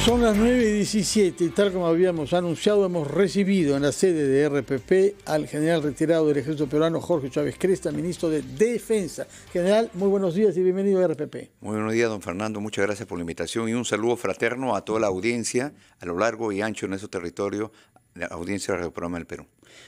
Son las 9:17 y tal como habíamos anunciado, hemos recibido en la sede de RPP al general retirado del Ejército Peruano, Jorge Chávez Cresta, ministro de Defensa. General, muy buenos días y bienvenido a RPP. Muy buenos días, don Fernando. Muchas gracias por la invitación y un saludo fraterno a toda la audiencia a lo largo y ancho de nuestro territorio, la audiencia del programa del Perú.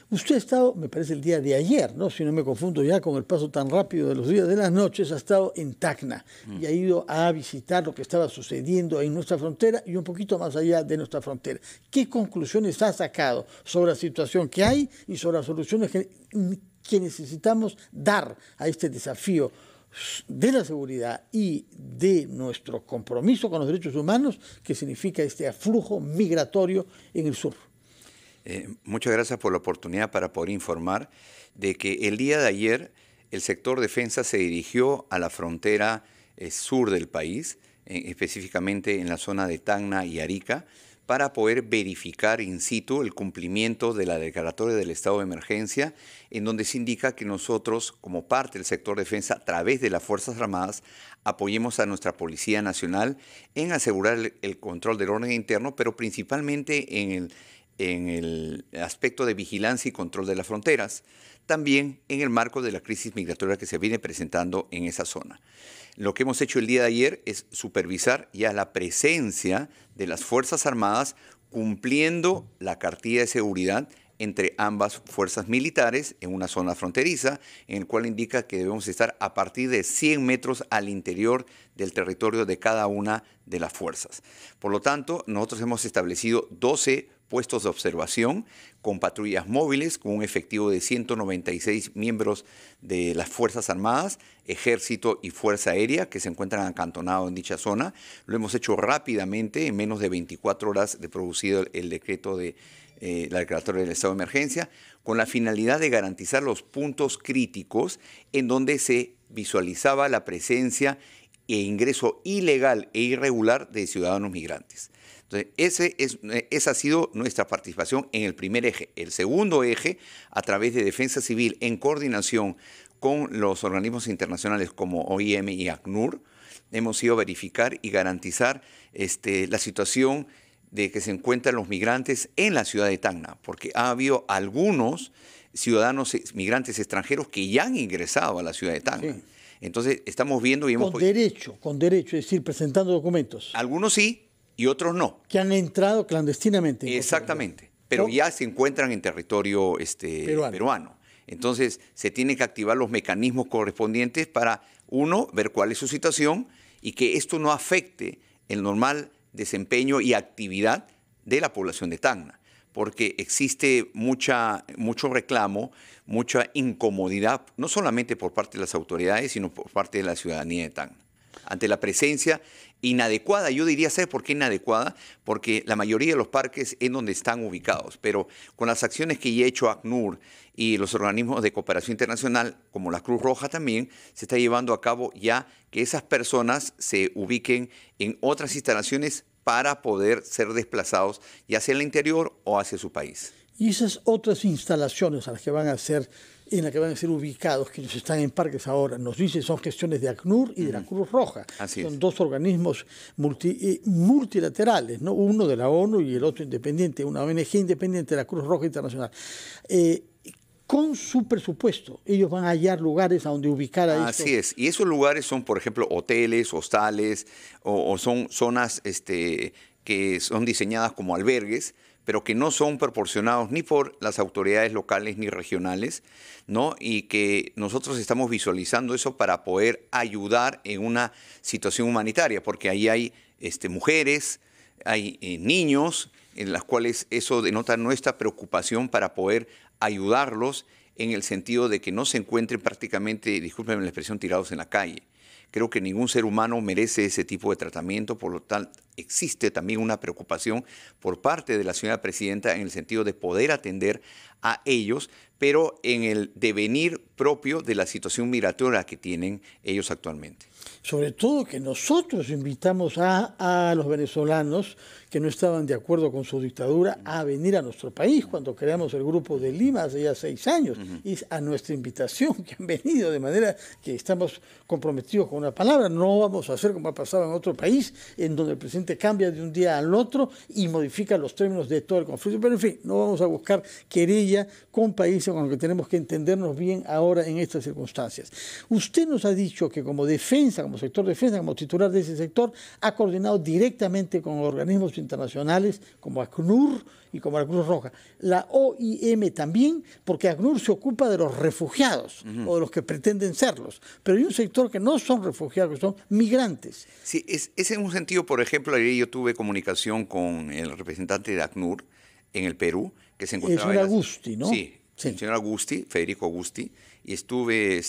Usted ha estado, me parece el día de ayer, ¿no? Si no me confundo ya con el paso tan rápido de los días de las noches, ha estado en Tacna y ha ido a visitar lo que estaba sucediendo en nuestra frontera y un poquito más allá de nuestra frontera. ¿Qué conclusiones ha sacado sobre la situación que hay y sobre las soluciones que necesitamos dar a este desafío de la seguridad y de nuestro compromiso con los derechos humanos que significa este aflujo migratorio en el sur? Muchas gracias por la oportunidad para poder informar de que el día de ayer el sector defensa se dirigió a la frontera sur del país, específicamente en la zona de Tacna y Arica, para poder verificar in situ el cumplimiento de la declaratoria del estado de emergencia, en donde se indica que nosotros, como parte del sector defensa, a través de las Fuerzas Armadas, apoyemos a nuestra Policía Nacional en asegurar el control del orden interno, pero principalmente en el aspecto de vigilancia y control de las fronteras, también en el marco de la crisis migratoria que se viene presentando en esa zona. Lo que hemos hecho el día de ayer es supervisar ya la presencia de las Fuerzas Armadas cumpliendo la cartilla de seguridad entre ambas fuerzas militares en una zona fronteriza, en el cual indica que debemos estar a partir de 100 metros al interior del territorio de cada una de las fuerzas. Por lo tanto, nosotros hemos establecido 12 puestos de observación con patrullas móviles, con un efectivo de 196 miembros de las Fuerzas Armadas, Ejército y Fuerza Aérea que se encuentran acantonados en dicha zona. Lo hemos hecho rápidamente, en menos de 24 horas de producido el decreto de la declaratoria del estado de emergencia, con la finalidad de garantizar los puntos críticos en donde se visualizaba la presencia e ingreso ilegal e irregular de ciudadanos migrantes. Entonces, esa ha sido nuestra participación en el primer eje. El segundo eje, a través de Defensa Civil, en coordinación con los organismos internacionales como OIM y ACNUR, hemos ido a verificar y garantizar la situación de que se encuentran los migrantes en la ciudad de Tacna, porque ha habido algunos ciudadanos migrantes extranjeros que ya han ingresado a la ciudad de Tacna. Sí. Entonces, estamos viendo y hemos... Con derecho, es decir, presentando documentos. Algunos sí y otros no. Que han entrado clandestinamente. Exactamente, pero ya se encuentran en territorio peruano. Entonces, se tienen que activar los mecanismos correspondientes para, uno, ver cuál es su situación y que esto no afecte el normal desempeño y actividad de la población de Tacna, porque existe mucho reclamo, mucha incomodidad, no solamente por parte de las autoridades, sino por parte de la ciudadanía de Tacna, ante la presencia inadecuada. Yo diría, ¿sabe por qué inadecuada? Porque la mayoría de los parques es donde están ubicados, pero con las acciones que ya ha hecho ACNUR y los organismos de cooperación internacional, como la Cruz Roja también, se está llevando a cabo ya que esas personas se ubiquen en otras instalaciones para poder ser desplazados, ya sea en el interior o hacia su país. Y esas otras instalaciones en las que van a ser ubicados, que ellos están en parques ahora, nos dice, son gestiones de ACNUR y de la Cruz Roja. Así son es. Dos organismos multilaterales, ¿no? Uno de la ONU y el otro independiente, una ONG independiente de la Cruz Roja Internacional. Con su presupuesto, ellos van a hallar lugares a donde ubicar a estos. Así es, y esos lugares son, por ejemplo, hoteles, hostales, o son zonas que son diseñadas como albergues, pero que no son proporcionados ni por las autoridades locales ni regionales, ¿no? Y que nosotros estamos visualizando eso para poder ayudar en una situación humanitaria, porque ahí hay mujeres, hay niños, en las cuales eso denota nuestra preocupación para poder ayudarlos en el sentido de que no se encuentren prácticamente, discúlpenme la expresión, tirados en la calle. Creo que ningún ser humano merece ese tipo de tratamiento, por lo tanto existe también una preocupación por parte de la señora presidenta en el sentido de poder atender a ellos, pero en el devenir propio de la situación migratoria que tienen ellos actualmente. Sobre todo que nosotros invitamos a los venezolanos que no estaban de acuerdo con su dictadura a venir a nuestro país cuando creamos el Grupo de Lima hace ya 6 años. Y es a nuestra invitación que han venido, de manera que estamos comprometidos con una palabra. No vamos a hacer como ha pasado en otro país, en donde el presidente cambia de un día al otro y modifica los términos de todo el conflicto. Pero en fin, no vamos a buscar querella con países con los que tenemos que entendernos bien ahora en estas circunstancias. Usted nos ha dicho que como defensa, como sector de defensa, como titular de ese sector, ha coordinado directamente con organismos internacionales como ACNUR y como la Cruz Roja. La OIM también, porque ACNUR se ocupa de los refugiados o de los que pretenden serlos. Pero hay un sector que no son refugiados, que son migrantes. Sí, es en un sentido, por ejemplo, ayer yo tuve comunicación con el representante de ACNUR en el Perú, que se encontraba... El señor Agusti, ¿no? Sí, el señor Agusti, Federico Agusti, y estuve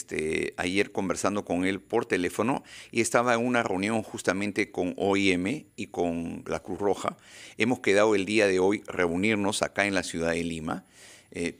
ayer conversando con él por teléfono y estaba en una reunión justamente con OIM y con la Cruz Roja. Hemos quedado el día de hoy reunirnos acá en la ciudad de Lima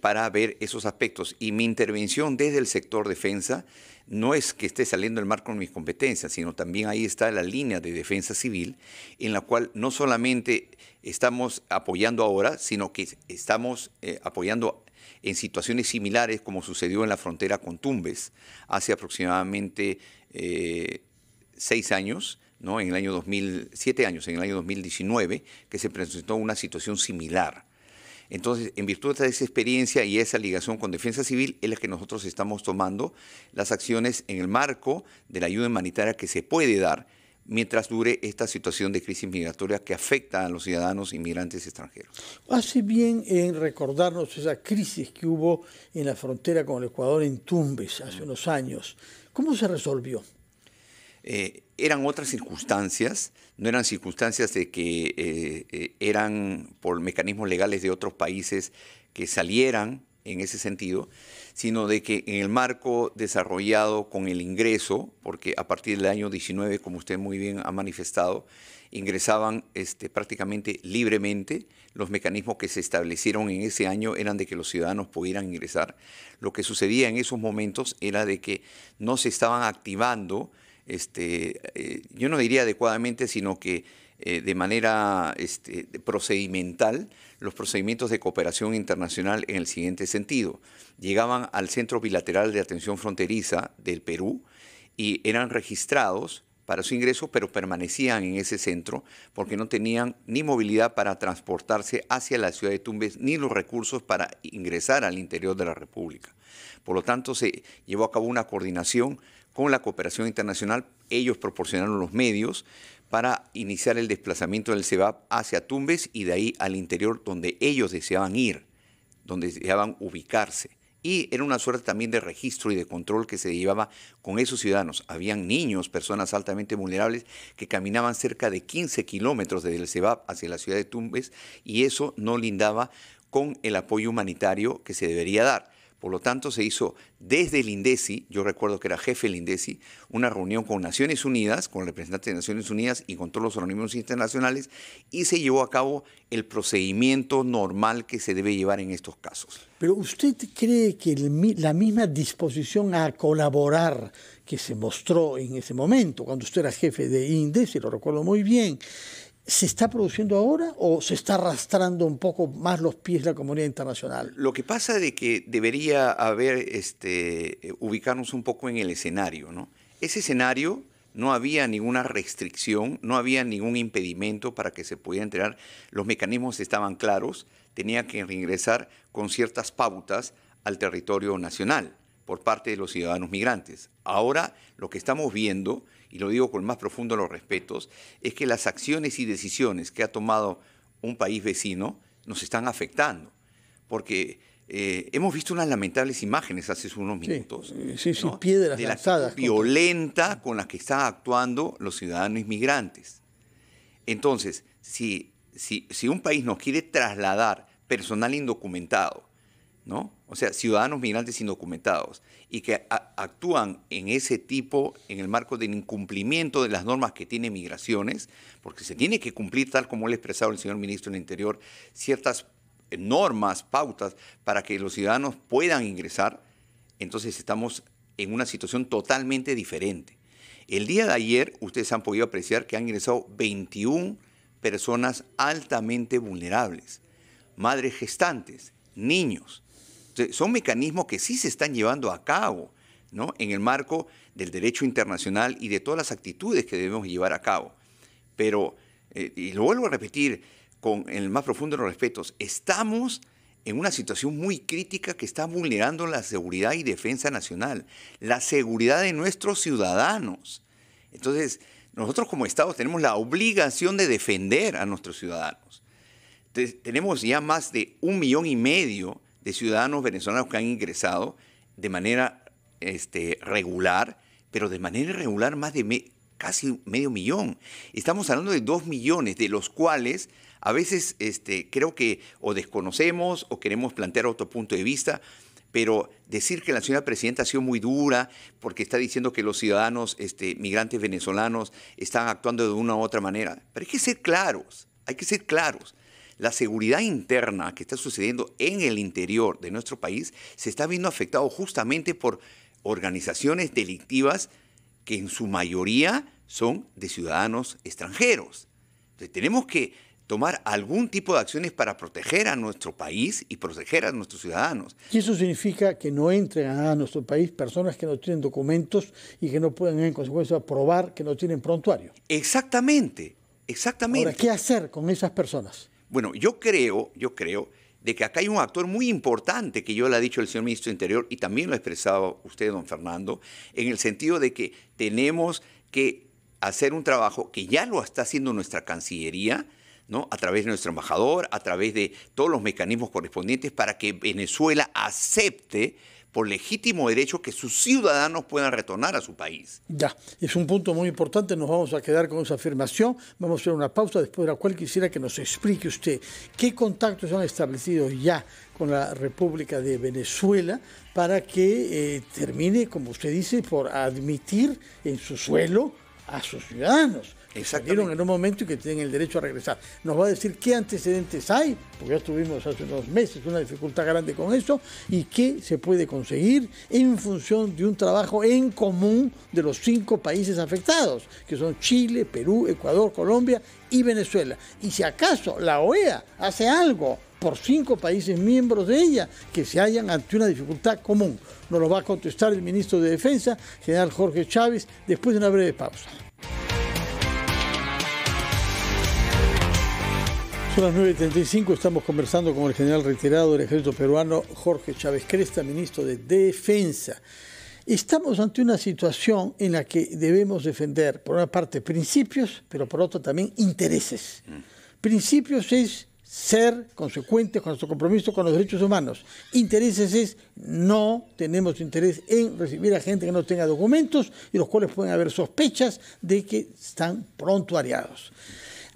para ver esos aspectos. Y mi intervención desde el sector defensa no es que esté saliendo del marco de mis competencias, sino también ahí está la línea de defensa civil, en la cual no solamente estamos apoyando ahora, sino que estamos apoyando en situaciones similares como sucedió en la frontera con Tumbes hace aproximadamente 6 años, ¿no? En el año 7 años, en el año 2019, que se presentó una situación similar. Entonces, en virtud de esa experiencia y esa ligación con Defensa Civil, es la que nosotros estamos tomando las acciones en el marco de la ayuda humanitaria que se puede dar mientras dure esta situación de crisis migratoria que afecta a los ciudadanos inmigrantes extranjeros. Hace bien en recordarnos esa crisis que hubo en la frontera con el Ecuador en Tumbes hace unos años. ¿Cómo se resolvió? Eran otras circunstancias, no eran circunstancias de que eran por mecanismos legales de otros países que salieran en ese sentido, sino de que en el marco desarrollado con el ingreso, porque a partir del año 19, como usted muy bien ha manifestado, ingresaban prácticamente libremente. Los mecanismos que se establecieron en ese año eran de que los ciudadanos pudieran ingresar. Lo que sucedía en esos momentos era de que no se estaban activando, yo no diría adecuadamente, sino que de manera procedimental, los procedimientos de cooperación internacional en el siguiente sentido. Llegaban al Centro Bilateral de Atención Fronteriza del Perú y eran registrados para su ingreso, pero permanecían en ese centro porque no tenían ni movilidad para transportarse hacia la ciudad de Tumbes, ni los recursos para ingresar al interior de la República. Por lo tanto, se llevó a cabo una coordinación con la cooperación internacional. Ellos proporcionaron los medios para iniciar el desplazamiento del CEVAP hacia Tumbes y de ahí al interior donde ellos deseaban ir, donde deseaban ubicarse. Y era una suerte también de registro y de control que se llevaba con esos ciudadanos. Habían niños, personas altamente vulnerables, que caminaban cerca de 15 kilómetros desde el CEVAP hacia la ciudad de Tumbes y eso no lindaba con el apoyo humanitario que se debería dar. Por lo tanto, se hizo desde el INDECI, yo recuerdo que era jefe del INDECI, una reunión con Naciones Unidas, con representantes de Naciones Unidas y con todos los organismos internacionales, y se llevó a cabo el procedimiento normal que se debe llevar en estos casos. Pero ¿usted cree que la misma disposición a colaborar que se mostró en ese momento, cuando usted era jefe de INDECI, lo recuerdo muy bien, ¿se está produciendo ahora o se está arrastrando un poco más los pies la comunidad internacional? Lo que pasa es que debería haber, ubicarnos un poco en el escenario, ¿no? Ese escenario no había ninguna restricción, no había ningún impedimento para que se pudiera entrar. Los mecanismos estaban claros, tenía que reingresar con ciertas pautas al territorio nacional por parte de los ciudadanos migrantes. Ahora lo que estamos viendo, y lo digo con el más profundo de los respetos, es que las acciones y decisiones que ha tomado un país vecino nos están afectando. Porque hemos visto unas lamentables imágenes hace unos minutos. Sí, ¿no? Piedras de lanzadas. La violenta con la que están actuando los ciudadanos inmigrantes. Entonces, si un país nos quiere trasladar personal indocumentado, ¿no? O sea, ciudadanos migrantes indocumentados y que actúan en ese tipo, en el marco del incumplimiento de las normas que tiene migraciones, porque se tiene que cumplir, tal como le ha expresado el señor ministro del Interior, ciertas normas, pautas, para que los ciudadanos puedan ingresar, entonces estamos en una situación totalmente diferente. El día de ayer, ustedes han podido apreciar que han ingresado 21 personas altamente vulnerables, madres gestantes, niños. Entonces, son mecanismos que sí se están llevando a cabo, ¿no?, en el marco del derecho internacional y de todas las actitudes que debemos llevar a cabo. Pero, y lo vuelvo a repetir con el más profundo de los respetos, estamos en una situación muy crítica que está vulnerando la seguridad y defensa nacional, la seguridad de nuestros ciudadanos. Entonces, nosotros como Estado tenemos la obligación de defender a nuestros ciudadanos. Entonces, tenemos ya más de 1,5 millones de ciudadanos venezolanos que han ingresado de manera regular, pero de manera irregular más de casi 500,000. Estamos hablando de 2 millones, de los cuales a veces creo que o desconocemos o queremos plantear otro punto de vista, pero decir que la señora presidenta ha sido muy dura porque está diciendo que los ciudadanos migrantes venezolanos están actuando de una u otra manera. Pero hay que ser claros, hay que ser claros. La seguridad interna que está sucediendo en el interior de nuestro país se está viendo afectado justamente por organizaciones delictivas que en su mayoría son de ciudadanos extranjeros. Entonces, tenemos que tomar algún tipo de acciones para proteger a nuestro país y proteger a nuestros ciudadanos. Y eso significa que no entren a nuestro país personas que no tienen documentos y que no pueden en consecuencia probar que no tienen prontuario. Exactamente, exactamente. Ahora, ¿qué hacer con esas personas? Bueno, yo creo de que acá hay un actor muy importante que yo le ha dicho el señor ministro de Interior y también lo ha expresado usted, don Fernando, en el sentido de que tenemos que hacer un trabajo que ya lo está haciendo nuestra Cancillería, ¿no?, a través de nuestro embajador, a través de todos los mecanismos correspondientes para que Venezuela acepte por legítimo derecho que sus ciudadanos puedan retornar a su país. Ya, es un punto muy importante, nos vamos a quedar con esa afirmación, vamos a hacer una pausa después de la cual quisiera que nos explique usted qué contactos han establecido ya con la República de Venezuela para que termine, como usted dice, por admitir en su suelo a sus ciudadanos. Salieron en un momento y que tienen el derecho a regresar. Nos va a decir qué antecedentes hay, porque ya tuvimos hace unos meses una dificultad grande con eso, y qué se puede conseguir en función de un trabajo en común de los 5 países afectados, que son Chile, Perú, Ecuador, Colombia y Venezuela. Y si acaso la OEA hace algo por 5 países miembros de ella que se hallan ante una dificultad común. Nos lo va a contestar el ministro de Defensa, general Jorge Chávez, después de una breve pausa. Son las 9:35, estamos conversando con el general retirado del ejército peruano, Jorge Chávez Cresta, ministro de Defensa. Estamos ante una situación en la que debemos defender, por una parte, principios, pero por otra también intereses. Principios es ser consecuentes con nuestro compromiso con los derechos humanos. Intereses es no tenemos interés en recibir a gente que no tenga documentos y los cuales pueden haber sospechas de que están prontuariados.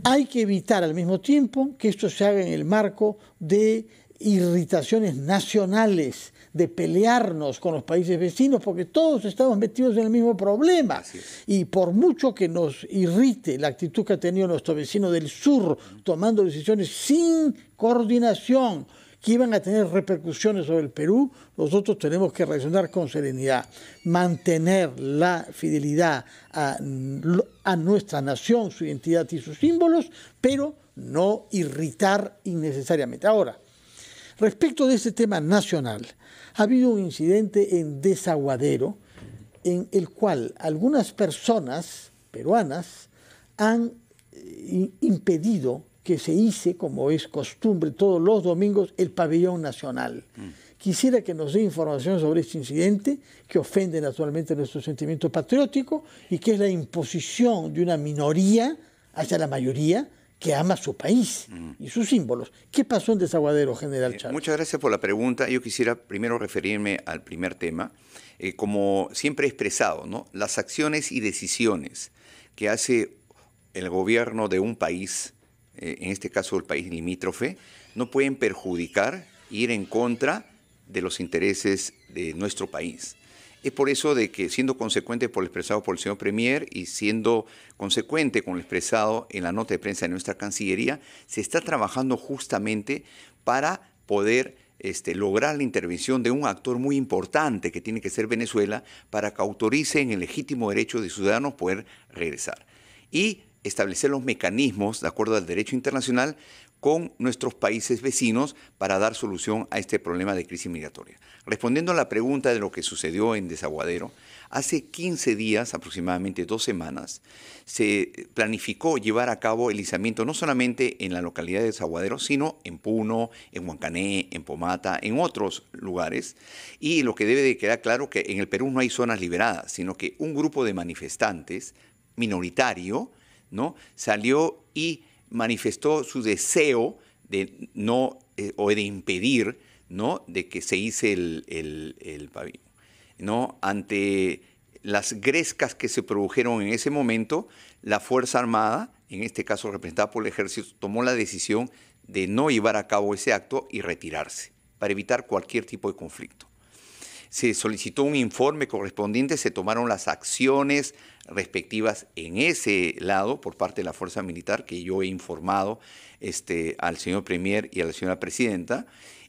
Hay que evitar al mismo tiempo que esto se haga en el marco de irritaciones nacionales, de pelearnos con los países vecinos, porque todos estamos metidos en el mismo problema. Y por mucho que nos irrite la actitud que ha tenido nuestro vecino del sur, tomando decisiones sin coordinación, que iban a tener repercusiones sobre el Perú, nosotros tenemos que reaccionar con serenidad, mantener la fidelidad a nuestra nación, su identidad y sus símbolos, pero no irritar innecesariamente. Ahora, respecto de este tema nacional, ha habido un incidente en Desaguadero en el cual algunas personas peruanas han impedido que se hice, como es costumbre todos los domingos, el pabellón nacional. Quisiera que nos dé información sobre este incidente, que ofende naturalmente nuestro sentimiento patriótico y que es la imposición de una minoría hacia la mayoría que ama su país y sus símbolos. ¿Qué pasó en Desaguadero, general Chávez? Muchas gracias por la pregunta. Yo quisiera primero referirme al primer tema. Como siempre he expresado, ¿no?, las acciones y decisiones que hace el gobierno de un país, en este caso el país limítrofe, no pueden perjudicar, ir en contra de los intereses de nuestro país. Es por eso de que, siendo consecuente por lo expresado por el señor Premier y siendo consecuente con lo expresado en la nota de prensa de nuestra Cancillería, se está trabajando justamente para poder lograr la intervención de un actor muy importante que tiene que ser Venezuela para que autoricen el legítimo derecho de ciudadanos poder regresar. Y establecer los mecanismos, de acuerdo al derecho internacional, con nuestros países vecinos para dar solución a este problema de crisis migratoria. Respondiendo a la pregunta de lo que sucedió en Desaguadero, hace 15 días, aproximadamente 2 semanas, se planificó llevar a cabo el izamiento no solamente en la localidad de Desaguadero, sino en Puno, en Huancané, en Pomata, en otros lugares. Y lo que debe de quedar claro que en el Perú no hay zonas liberadas, sino que un grupo de manifestantes minoritario, ¿no?, salió y manifestó su deseo de no o de impedir, ¿no?, de que se hice el pabellón, ¿no? Ante las grescas que se produjeron en ese momento, la Fuerza Armada, en este caso representada por el Ejército, tomó la decisión de no llevar a cabo ese acto y retirarse para evitar cualquier tipo de conflicto. Se solicitó un informe correspondiente, se tomaron las acciones respectivas en ese lado por parte de la Fuerza Militar, que yo he informado al señor Premier y a la señora Presidenta,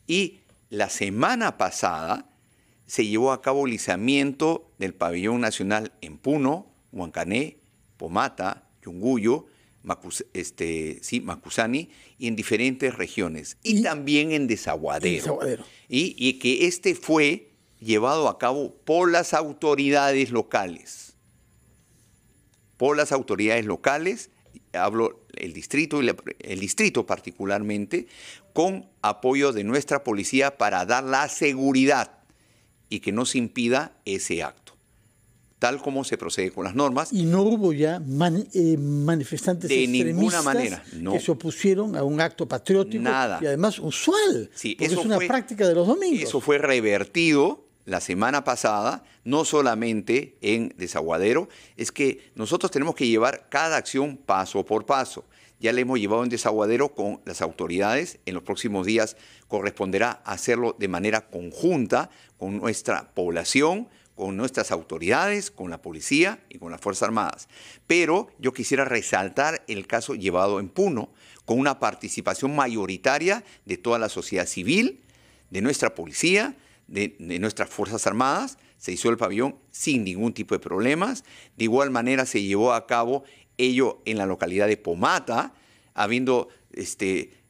y la semana pasada se llevó a cabo el izamiento del pabellón nacional en Puno, Huancané, Pomata, Yunguyo, Macusani y en diferentes regiones, y también en Desaguadero. Y que fue llevado a cabo por las autoridades locales. Por las autoridades locales, hablo el distrito particularmente, con apoyo de nuestra policía para dar la seguridad y que no se impida ese acto, tal como se procede con las normas. Y no hubo ya manifestantes de extremistas ninguna manera, no, que se opusieron a un acto patriótico. Nada. Y además usual, sí, porque es una práctica de los domingos. Eso fue revertido la semana pasada, no solamente en Desaguadero. Es que nosotros tenemos que llevar cada acción paso por paso. Ya le hemos llevado en Desaguadero con las autoridades. En los próximos días corresponderá hacerlo de manera conjunta con nuestra población, con nuestras autoridades, con la policía y con las Fuerzas Armadas. Pero yo quisiera resaltar el caso llevado en Puno, con una participación mayoritaria de toda la sociedad civil, de nuestra policía, de nuestras Fuerzas Armadas. Se hizo el pabellón sin ningún tipo de problemas. De igual manera se llevó a cabo ello en la localidad de Pomata, habiendo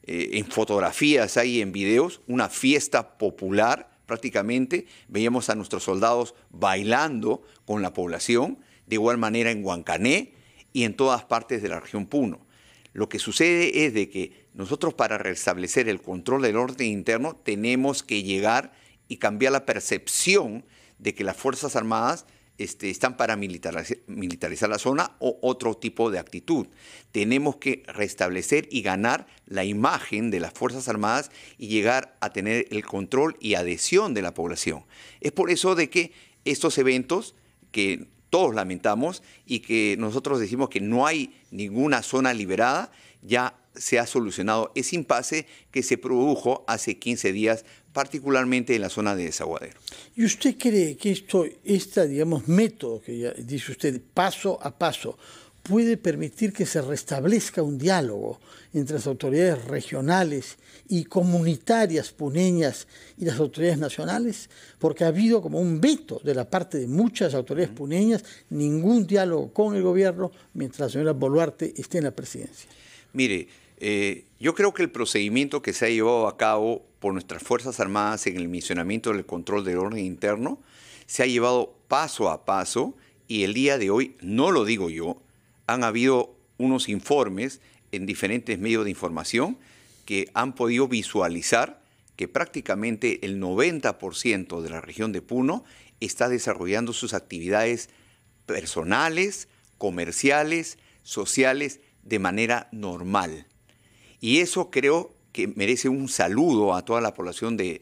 en fotografías y en videos una fiesta popular prácticamente. Veíamos a nuestros soldados bailando con la población, de igual manera en Huancané y en todas partes de la región Puno. Lo que sucede es de que nosotros, para restablecer el control del orden interno, tenemos que llegar y cambiar la percepción de que las Fuerzas Armadas están para militarizar la zona o otro tipo de actitud. Tenemos que restablecer y ganar la imagen de las Fuerzas Armadas y llegar a tener el control y adhesión de la población. Es por eso de que estos eventos, que todos lamentamos y que nosotros decimos que no hay ninguna zona liberada, ya se ha solucionado ese impasse que se produjo hace 15 días, particularmente en la zona de Desaguadero. ¿Y usted cree que digamos, método que ya dice usted, paso a paso, puede permitir que se restablezca un diálogo entre las autoridades regionales y comunitarias puneñas y las autoridades nacionales? Porque ha habido como un veto de la parte de muchas autoridades puneñas, ningún diálogo con el gobierno mientras la señora Boluarte esté en la presidencia. Mire, yo creo que el procedimiento que se ha llevado a cabo por nuestras Fuerzas Armadas en el misionamiento del control del orden interno se ha llevado paso a paso, y el día de hoy, no lo digo yo, han habido unos informes en diferentes medios de información que han podido visualizar que prácticamente el 90% de la región de Puno está desarrollando sus actividades personales, comerciales, sociales, de manera normal. Y eso creo que merece un saludo a toda la población de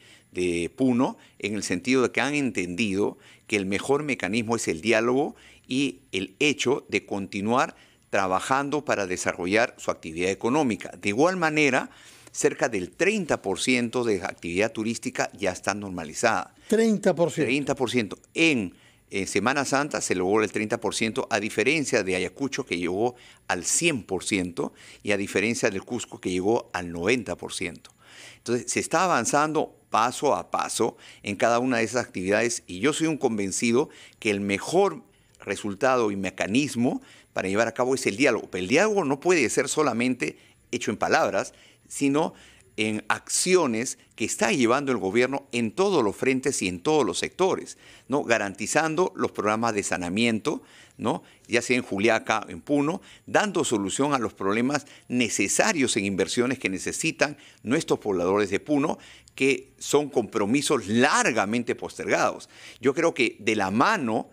Puno, en el sentido de que han entendido que el mejor mecanismo es el diálogo y el hecho de continuar trabajando para desarrollar su actividad económica. De igual manera, cerca del 30% de actividad turística ya está normalizada. 30%. 30%. En Semana Santa se logró el 30%, a diferencia de Ayacucho, que llegó al 100%, y a diferencia del Cusco, que llegó al 90%. Entonces, se está avanzando paso a paso en cada una de esas actividades y yo soy un convencido que el mejor resultado y mecanismo para llevar a cabo es el diálogo. Pero el diálogo no puede ser solamente hecho en palabras, sino en acciones que está llevando el gobierno en todos los frentes y en todos los sectores, ¿no? Garantizando los programas de saneamiento, ¿no? Ya sea en Juliaca, en Puno, dando solución a los problemas necesarios en inversiones que necesitan nuestros pobladores de Puno, que son compromisos largamente postergados. Yo creo que de la mano,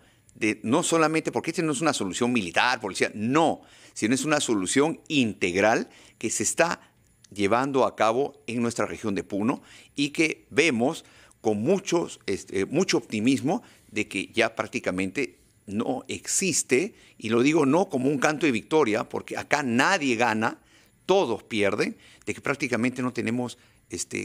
no solamente porque esta no es una solución militar, policial, no, sino es una solución integral que se está llevando a cabo en nuestra región de Puno y que vemos con mucho optimismo de que ya prácticamente no existe, y lo digo no como un canto de victoria, porque acá nadie gana, todos pierden, de que prácticamente no tenemos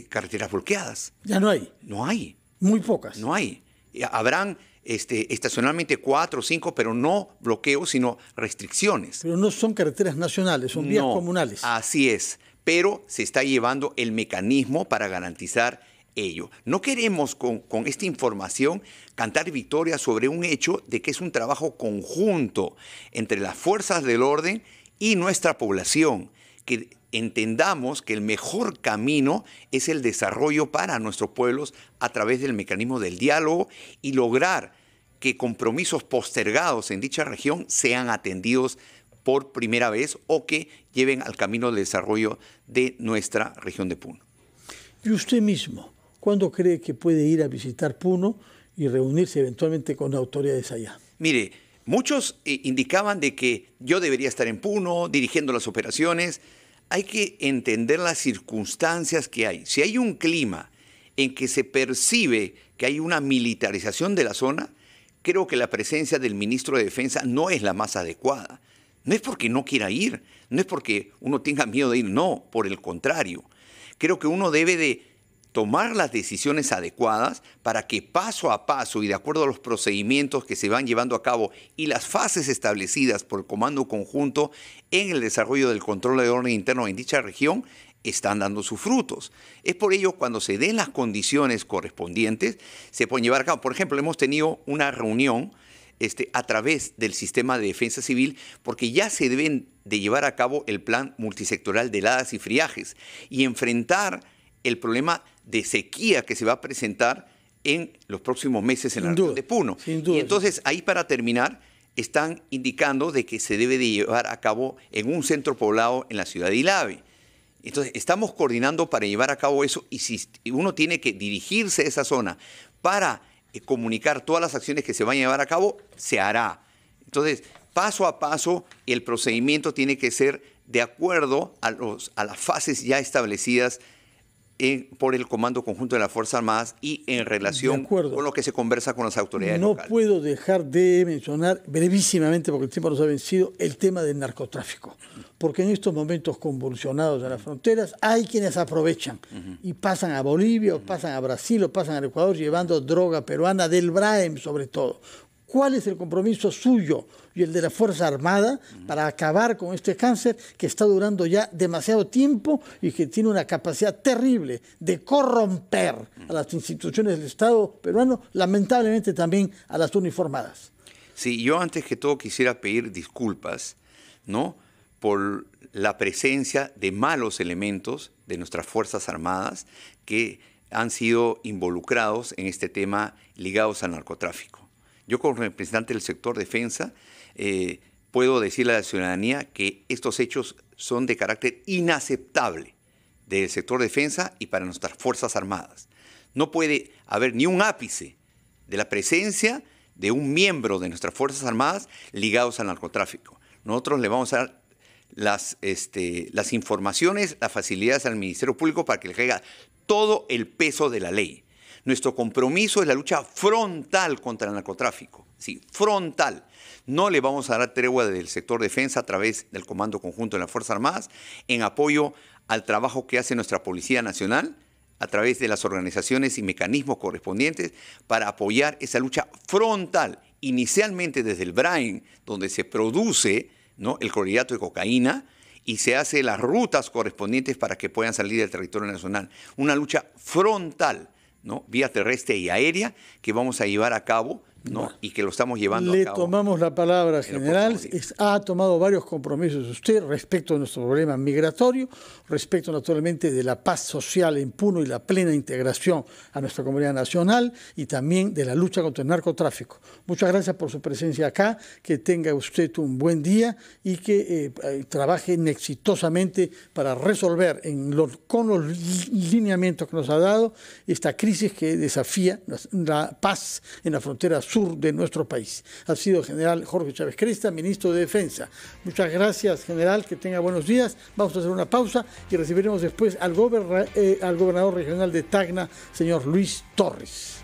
carreteras bloqueadas. Ya no hay. No hay. Muy pocas. No hay. Habrán estacionalmente 4 o 5, pero no bloqueos, sino restricciones. Pero no son carreteras nacionales, son vías comunales. Así es, pero se está llevando el mecanismo para garantizar ello. No queremos con esta información cantar victoria sobre un hecho de que es un trabajo conjunto entre las fuerzas del orden y nuestra población, que entendamos que el mejor camino es el desarrollo para nuestros pueblos a través del mecanismo del diálogo y lograr que compromisos postergados en dicha región sean atendidos por primera vez o que lleven al camino del desarrollo de nuestra región de Puno. ¿Y usted mismo, cuándo cree que puede ir a visitar Puno y reunirse eventualmente con autoridades allá? Mire, muchos indicaban de que yo debería estar en Puno dirigiendo las operaciones. Hay que entender las circunstancias que hay. Si hay un clima en que se percibe que hay una militarización de la zona, creo que la presencia del ministro de Defensa no es la más adecuada. No es porque no quiera ir, no es porque uno tenga miedo de ir, no, por el contrario. Creo que uno debe de tomar las decisiones adecuadas para que paso a paso y de acuerdo a los procedimientos que se van llevando a cabo y las fases establecidas por el Comando Conjunto en el desarrollo del control de orden interno en dicha región, están dando sus frutos. Es por ello cuando se den las condiciones correspondientes, se pueden llevar a cabo. Por ejemplo, hemos tenido una reunión a través del sistema de defensa civil, porque ya se deben de llevar a cabo el plan multisectorial de heladas y friajes y enfrentar el problema de sequía que se va a presentar en los próximos meses en la región de Puno. Y entonces, ahí para terminar, están indicando de que se debe de llevar a cabo en un centro poblado en la ciudad de Ilave. Entonces, estamos coordinando para llevar a cabo eso y si uno tiene que dirigirse a esa zona para comunicar todas las acciones que se van a llevar a cabo, se hará. Entonces, paso a paso, el procedimiento tiene que ser de acuerdo a las fases ya establecidas por el Comando Conjunto de las Fuerzas Armadas y en relación con lo que se conversa con las autoridades locales. No puedo dejar de mencionar brevísimamente, porque el tiempo nos ha vencido, el tema del narcotráfico. Porque en estos momentos convulsionados de las fronteras hay quienes aprovechan y pasan a Bolivia, o pasan a Brasil, o pasan al Ecuador llevando droga peruana, del Braem sobre todo. ¿Cuál es el compromiso suyo y el de la Fuerza Armada para acabar con este cáncer que está durando ya demasiado tiempo y que tiene una capacidad terrible de corromper a las instituciones del Estado peruano, lamentablemente también a las uniformadas? Sí, yo antes que todo quisiera pedir disculpas, ¿no?, por la presencia de malos elementos de nuestras Fuerzas Armadas que han sido involucrados en este tema ligados al narcotráfico. Yo como representante del sector defensa puedo decirle a la ciudadanía que estos hechos son de carácter inaceptable del sector defensa y para nuestras Fuerzas Armadas. No puede haber ni un ápice de la presencia de un miembro de nuestras Fuerzas Armadas ligados al narcotráfico. Nosotros le vamos a dar las informaciones, las facilidades al Ministerio Público para que le caiga todo el peso de la ley. Nuestro compromiso es la lucha frontal contra el narcotráfico, sí, frontal. No le vamos a dar tregua del sector defensa a través del Comando Conjunto de las Fuerzas Armadas en apoyo al trabajo que hace nuestra Policía Nacional a través de las organizaciones y mecanismos correspondientes para apoyar esa lucha frontal, inicialmente desde el Braem, donde se produce, ¿no?, el clorhidrato de cocaína y se hace las rutas correspondientes para que puedan salir del territorio nacional. Una lucha frontal ¿no? Vía terrestre y aérea, que vamos a llevar a cabo, ¿no? Y que lo estamos llevando a Le cabo. tomamos la palabra, general. Ha tomado varios compromisos usted respecto a nuestro problema migratorio, respecto naturalmente de la paz social en Puno y la plena integración a nuestra comunidad nacional y también de la lucha contra el narcotráfico. Muchas gracias por su presencia acá, que tenga usted un buen día y que trabajen exitosamente para resolver con los lineamientos que nos ha dado esta crisis que desafía la paz en la frontera sur de nuestro país. Ha sido el general Jorge Chávez Cresta, ministro de Defensa. Muchas gracias, general, que tenga buenos días. Vamos a hacer una pausa y recibiremos después al gobernador regional de Tacna, señor Luis Torres.